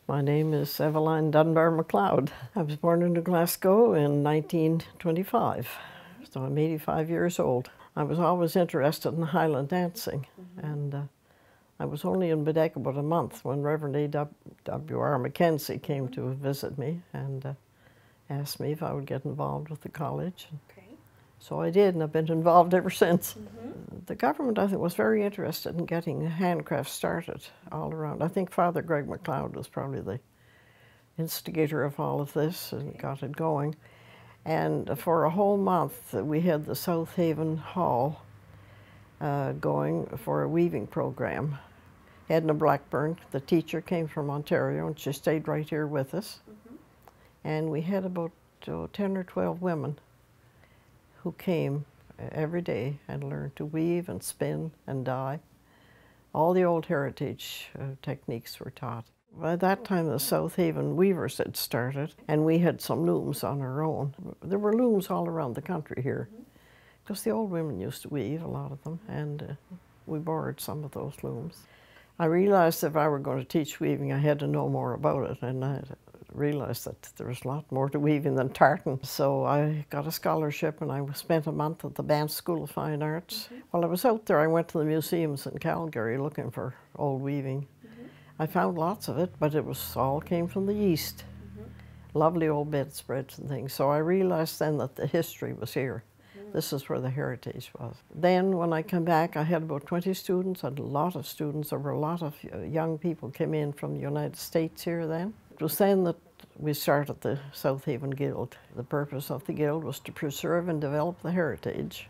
My name is Eveline MacLeod. I was born in Glasgow in 1925, so I'm 85 years old. I was always interested in Highland dancing, and I was only in Bedeck about a month when Reverend A.W.R. Mackenzie came to visit me and asked me if I would get involved with the college. Okay. So I did, and I've been involved ever since. The government, I think, was very interested in getting handcrafts started all around. I think Father Greg MacLeod was probably the instigator of all of this and got it going. And for a whole month, we had the South Haven Hall going for a weaving program. Edna Blackburn, the teacher, came from Ontario, and she stayed right here with us. And we had about 10 or 12 women who came every day and learned to weave and spin and dye. All the old heritage techniques were taught. By that time, the South Haven weavers had started, and we had some looms on our own. There were looms all around the country here, because the old women used to weave, a lot of them, and we borrowed some of those looms. I realized if I were going to teach weaving, I had to know more about it, and I realized that there was a lot more to weaving than tartan. So I got a scholarship, and I spent a month at the Banff School of Fine Arts. While I was out there, I went to the museums in Calgary looking for old weaving. I found lots of it, but it was all came from the East. Lovely old bedspreads and things. So I realized then that the history was here. This is where the heritage was. Then when I came back, I had about 20 students, and a lot of students. There were a lot of young people came in from the United States here then. It was then that we started the South Haven Guild. The purpose of the Guild was to preserve and develop the heritage,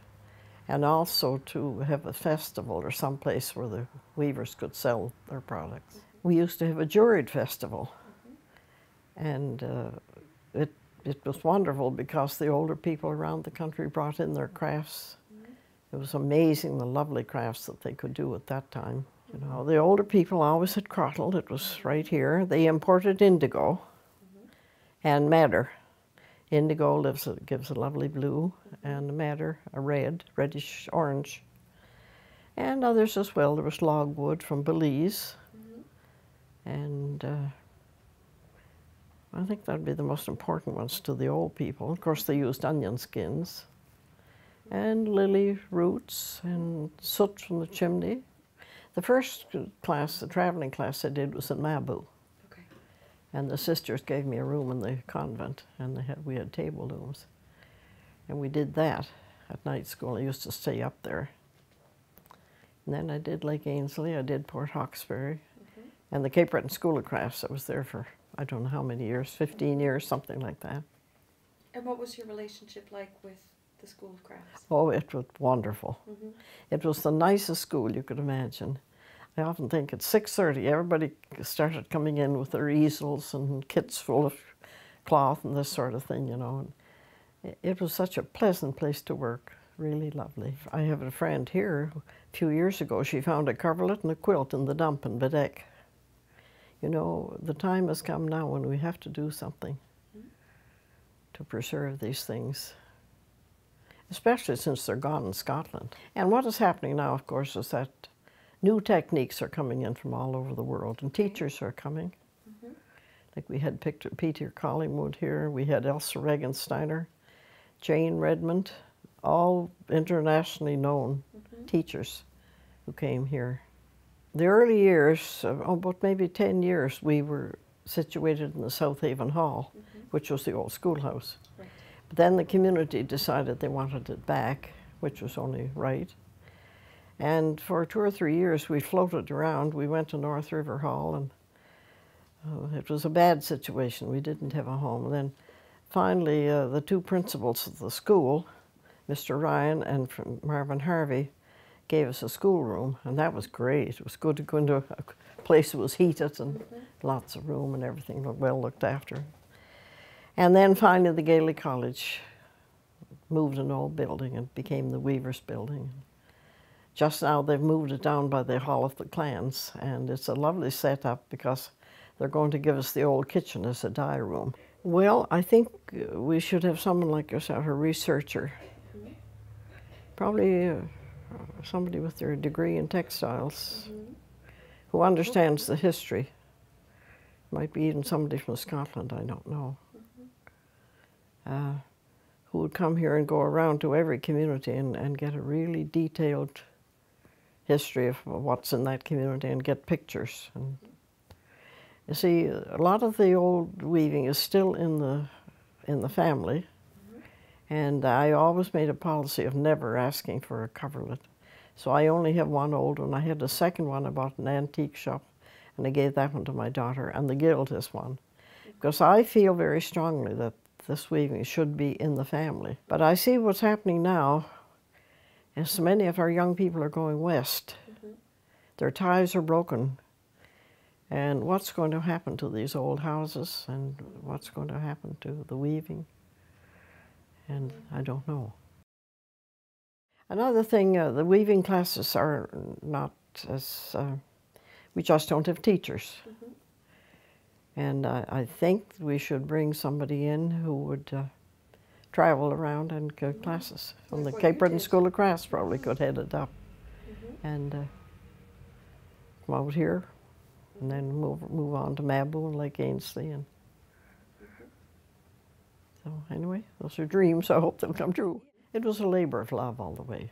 and also to have a festival or some place where the weavers could sell their products. We used to have a juried festival, and it was wonderful because the older people around the country brought in their crafts. It was amazing the lovely crafts that they could do at that time. You know, the older people always had crottle. It was right here. They imported indigo and madder. Indigo gives a lovely blue, and madder a reddish orange. And others as well. There was logwood from Belize. And I think that'd be the most important ones to the old people. Of course, they used onion skins and lily roots and soot from the chimney. The first class, the traveling class I did, was in Mabu. Okay. And the sisters gave me a room in the convent, and we had table looms. And we did that at night school. I used to stay up there. And then I did Lake Ainslie, I did Port Hawkesbury, and the Cape Breton School of Crafts. I was there for I don't know how many years, 15 years, something like that. And what was your relationship like with the School of Crafts? Oh, it was wonderful. It was the nicest school you could imagine. I often think at 6:30, everybody started coming in with their easels and kits full of cloth and this sort of thing, you know. And it was such a pleasant place to work, really lovely. I have a friend here, a few years ago, she found a coverlet and a quilt in the dump in Bedeck. You know, the time has come now when we have to do something to preserve these things, especially since they're gone in Scotland. And what is happening now, of course, is that new techniques are coming in from all over the world, and teachers are coming. Like we had Peter Collingwood here, we had Elsa Regensteiner, Jane Redmond, all internationally known teachers who came here. The early years, about maybe 10 years, we were situated in the South Haven Hall, which was the old schoolhouse. Right. But then the community decided they wanted it back, which was only right. And for 2 or 3 years, we floated around. We went to North River Hall, and it was a bad situation. We didn't have a home. And then finally, the two principals of the school, Mr. Ryan and Marvin Harvey, gave us a schoolroom, and that was great. It was good to go into a place that was heated and lots of room and everything well looked after. And then finally the Gaelic College moved an old building and became the Weavers Building. Just now they've moved it down by the Hall of the Clans, and it's a lovely setup because they're going to give us the old kitchen as a dye room. Well, I think we should have someone like yourself, a researcher. Probably somebody with their degree in textiles who understands the history Might be even somebody from Scotland, I don't know. Who would come here and go around to every community and get a really detailed history of what's in that community and get pictures. And you see, a lot of the old weaving is still in the family, and I always made a policy of never asking for a coverlet. So I only have one old one. I had a second one I bought in an antique shop, and I gave that one to my daughter, and the gilt is one. Because I feel very strongly that this weaving should be in the family. But I see what's happening now, is so many of our young people are going west. Their ties are broken. And what's going to happen to these old houses, and what's going to happen to the weaving? And I don't know. Another thing, the weaving classes are not as, we just don't have teachers. And I think we should bring somebody in who would travel around and give classes. From the Cape Breton School of Crafts probably could head it up. And come out here, and then move on to Mabel and Lake Ainsley. And so anyway, those are dreams. I hope they'll come true. It was a labor of love all the way.